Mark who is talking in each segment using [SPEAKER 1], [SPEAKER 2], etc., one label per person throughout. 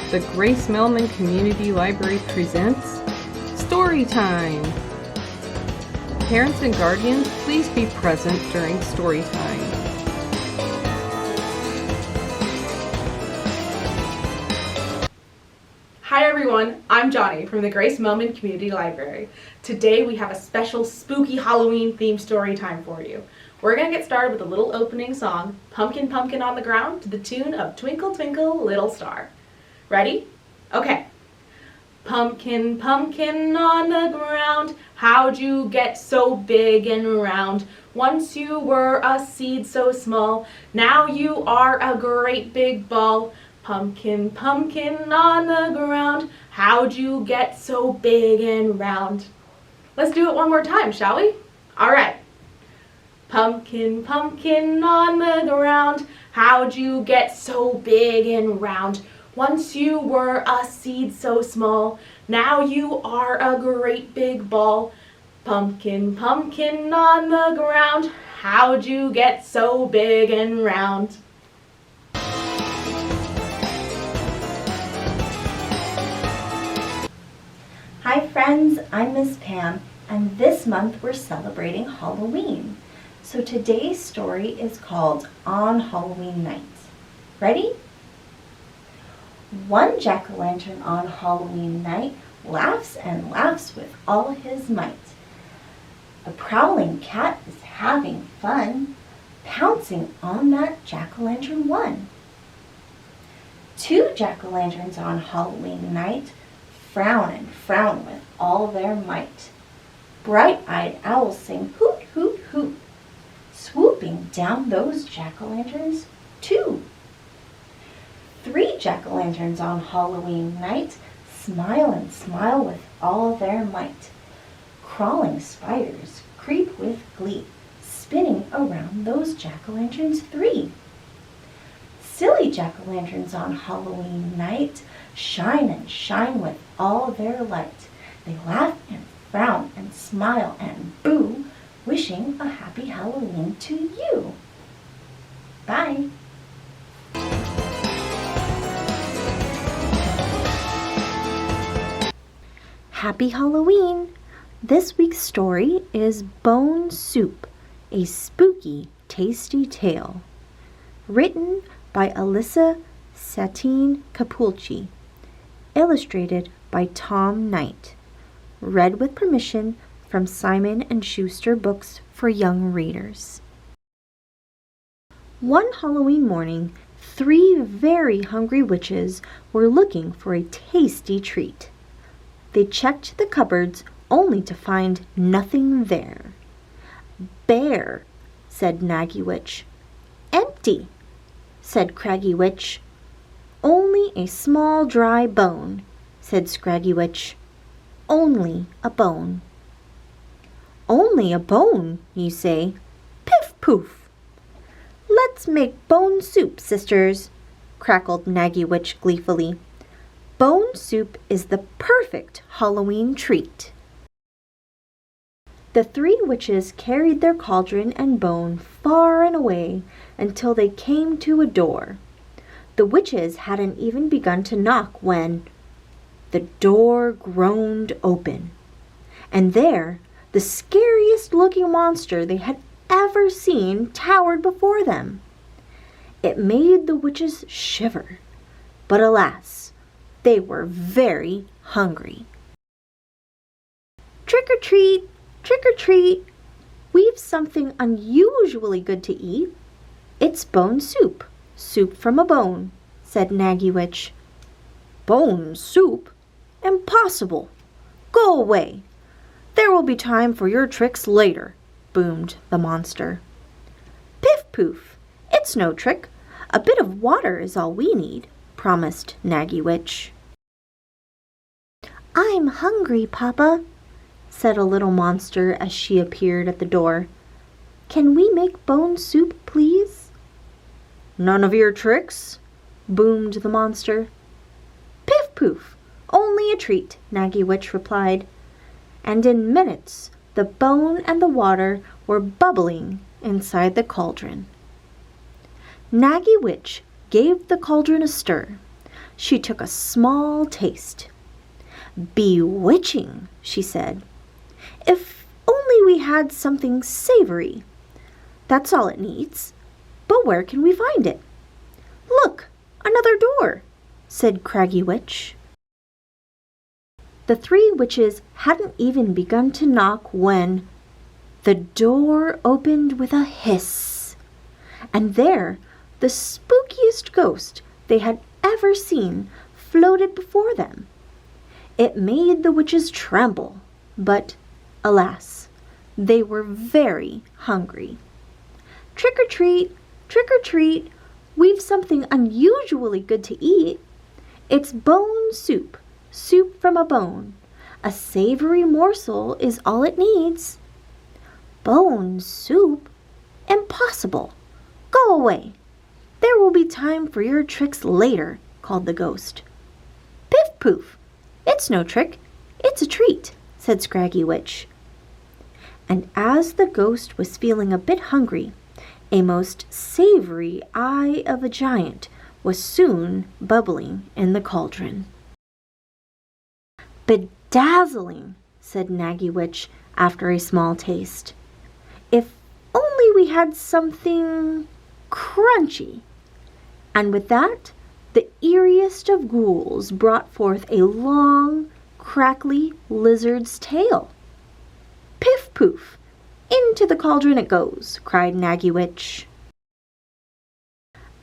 [SPEAKER 1] The Grace Millman Community Library presents Storytime. Parents and guardians, please be present during Storytime.
[SPEAKER 2] Hi everyone, I'm Johnny from the Grace Millman Community Library. Today we have a special spooky Halloween themed story time for you. We're going to get started with a little opening song, Pumpkin Pumpkin on the Ground, to the tune of Twinkle Twinkle Little Star. Ready? Okay. Pumpkin, pumpkin on the ground, how'd you get so big and round? Once you were a seed so small, now you are a great big ball. Pumpkin, pumpkin on the ground, how'd you get so big and round? Let's do it one more time, shall we? All right. Pumpkin, pumpkin on the ground, how'd you get so big and round? Once you were a seed so small, now you are a great big ball. Pumpkin, pumpkin on the ground, how'd you get so big and round?
[SPEAKER 3] Hi friends, I'm Miss Pam, and this month we're celebrating Halloween. So today's story is called On Halloween Night. Ready? One jack-o'-lantern on Halloween night laughs and laughs with all his might. A prowling cat is having fun, pouncing on that jack-o'-lantern one. Two jack-o'-lanterns on Halloween night frown and frown with all their might. Bright-eyed owls sing hoot, hoot, hoot, swooping down those jack-o'-lanterns too. Three jack-o'-lanterns on Halloween night smile and smile with all their might. Crawling spiders creep with glee, spinning around those jack-o'-lanterns three. Silly jack-o'-lanterns on Halloween night shine and shine with all their light. They laugh and frown and smile and boo, wishing a happy Halloween to you. Bye. Happy Halloween! This week's story is Bone Soup, a spooky, tasty tale. Written by Alyssa Satin Capucilli. Illustrated by Tom Knight. Read with permission from Simon Schuster Books for young readers. One Halloween morning, three very hungry witches were looking for a tasty treat. They checked the cupboards only to find nothing there. "Bare," said Naggy Witch. "Empty," said Craggy Witch. "Only a small dry bone," said Scraggy Witch. "Only a bone." "Only a bone, you say? Piff poof!" "Let's make bone soup, sisters," crackled Naggy Witch gleefully. "Bone soup is the perfect Halloween treat." The three witches carried their cauldron and bone far and away until they came to a door. The witches hadn't even begun to knock when the door groaned open, and there the scariest-looking monster they had ever seen towered before them. It made the witches shiver, but alas, they were very hungry. "Trick or treat! Trick or treat! We've something unusually good to eat. It's bone soup, soup from a bone," said Naggy Witch. "Bone soup? Impossible! Go away! There will be time for your tricks later," boomed the monster. "Piff poof! It's no trick. A bit of water is all we need," promised Naggy Witch. "I'm hungry, Papa," said a little monster as she appeared at the door. "Can we make bone soup, please?" "None of your tricks?" boomed the monster. "Piff poof! Only a treat," Naggy Witch replied. And in minutes the bone and the water were bubbling inside the cauldron. Naggy Witch gave the cauldron a stir.
[SPEAKER 4] She took a small taste. "Bewitching," she said. "If only we had something savory. That's all it needs. But where can we find it?" "Look, another door," said Craggy Witch. The three witches hadn't even begun to knock when the door opened with a hiss, and there the spookiest ghost they had ever seen floated before them. It made the witches tremble, but, alas, they were very hungry. Trick or treat, we've something unusually good to eat. It's bone soup, soup from a bone. A savory morsel is all it needs." "Bone soup? Impossible! Go away. There will be time for your tricks later," called the ghost. "Piff poof! It's no trick, it's a treat," said Scraggy Witch. And as the ghost was feeling a bit hungry, a most savory eye of a giant was soon bubbling in the cauldron. "Bedazzling," said Naggy Witch after a small taste. "If only we had something crunchy." And with that, the eeriest of ghouls brought forth a long, crackly lizard's tail. "Piff poof! Into the cauldron it goes," cried Naggy Witch.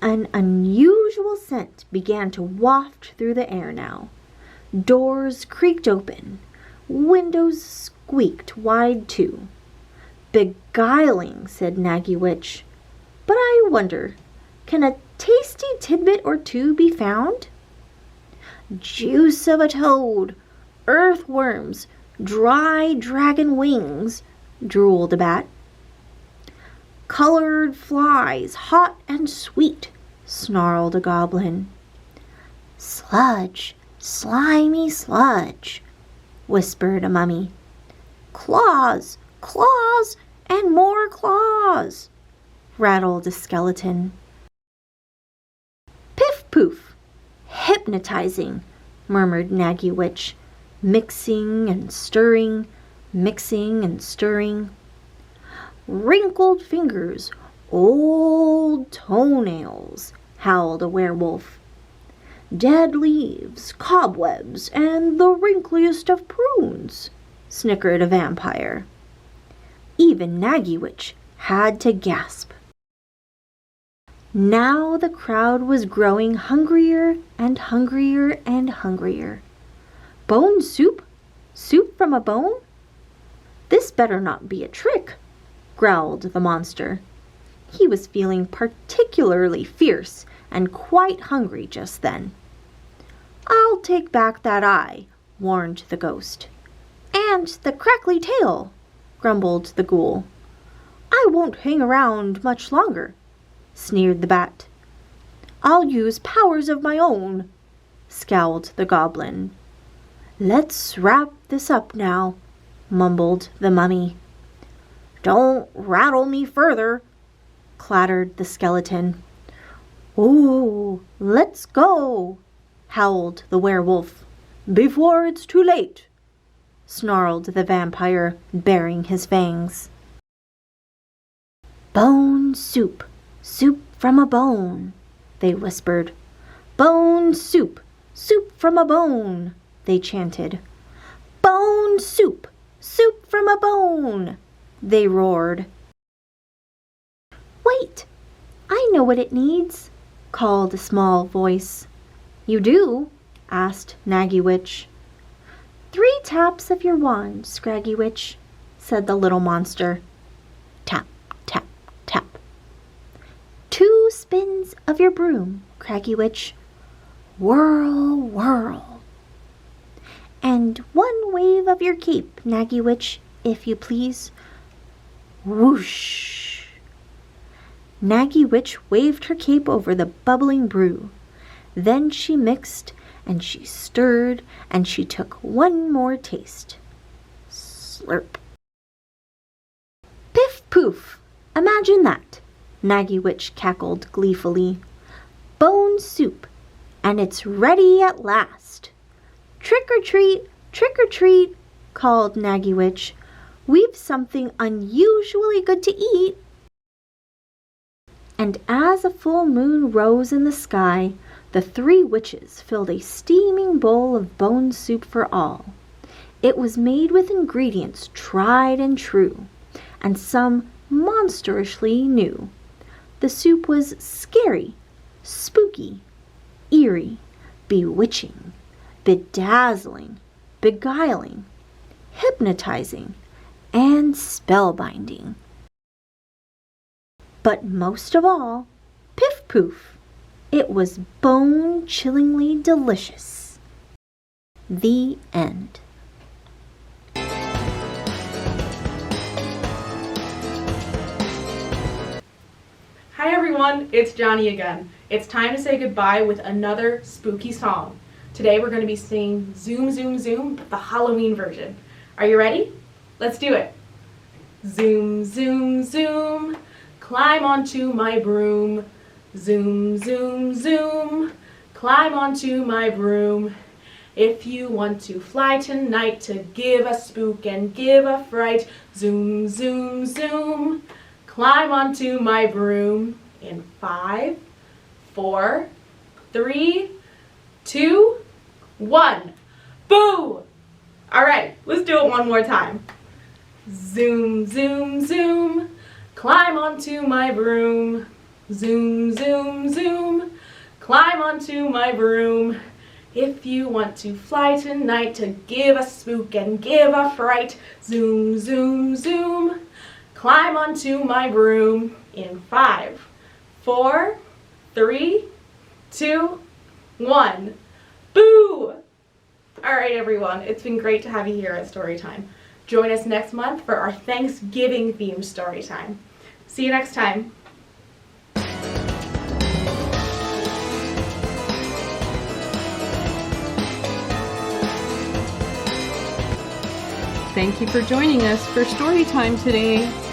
[SPEAKER 4] An unusual scent began to waft through the air now. Doors creaked open. Windows squeaked wide too. "Beguiling," said Naggy Witch. "But I wonder, can a tasty tidbit or two be found?" "Juice of a toad, earthworms, dry dragon wings," drooled a bat. "Colored flies, hot and sweet," snarled a goblin. "Sludge, slimy sludge," whispered a mummy. "Claws, claws, and more claws," rattled a skeleton. "Piff poof! Hypnotizing," murmured Naggy Witch, mixing and stirring, mixing and stirring. "Wrinkled fingers, old toenails," howled a werewolf. "Dead leaves, cobwebs, and the wrinkliest of prunes," snickered a vampire. Even Naggy Witch had to gasp. Now the crowd was growing hungrier and hungrier and hungrier. "Bone soup? Soup from a bone? This better not be a trick," growled the monster. He was feeling particularly fierce and quite hungry just then. "I'll take back that eye," warned the ghost. "And the crackly tail," grumbled the ghoul. "I won't hang around much longer," sneered the bat. "I'll use powers of my own," scowled the goblin. "Let's wrap this up now," mumbled the mummy. "Don't rattle me further," clattered the skeleton. "Ooh, let's go," howled the werewolf. "Before it's too late," snarled the vampire, baring his fangs. "Bone soup, soup from a bone," they whispered. "Bone soup, soup from a bone," they chanted. "Bone soup, soup from a bone," they roared. "Wait, I know what it needs," called a small voice. "You do?" asked Naggy Witch. "3 taps of your wand, Scraggy Witch," said the little monster. Tap, tap, tap. 2 spins of your broom, Craggy Witch. Whirl, whirl. And 1 wave of your cape, Naggy Witch, if you please. Whoosh. Naggy Witch waved her cape over the bubbling brew. Then she mixed, and she stirred, and she took 1 more taste. Slurp. Piff poof! Imagine that! Naggy Witch cackled gleefully. Bone soup, and it's ready at last. Trick or treat, called Naggy Witch. We've something unusually good to eat. And as a full moon rose in the sky, the three witches filled a steaming bowl of bone soup for all. It was made with ingredients tried and true, and some monstrously new. The soup was scary, spooky, eerie, bewitching, bedazzling, beguiling, hypnotizing, and spellbinding. But most of all, Piff Poof, it was bone-chillingly delicious. The end.
[SPEAKER 2] Hi everyone, it's Johnny again. It's time to say goodbye with another spooky song. Today we're going to be singing Zoom Zoom Zoom, the Halloween version. Are you ready? Let's do it. Zoom Zoom Zoom, climb onto my broom. Zoom Zoom Zoom, climb onto my broom. If you want to fly tonight to give a spook and give a fright, zoom zoom zoom, climb onto my broom. In 5, 4, 3, 2, 1. Boo! Alright, let's do it one more time. Zoom, zoom, zoom, climb onto my broom. Zoom, zoom, zoom, climb onto my broom. If you want to fly tonight to give a spook and give a fright, zoom, zoom, zoom, climb onto my broom. In 5, 4, 3, 2, 1. Boo! Alright everyone, it's been great to have you here at Storytime. Join us next month for our Thanksgiving themed Storytime. See you next time.
[SPEAKER 1] Thank you for joining us for Storytime today.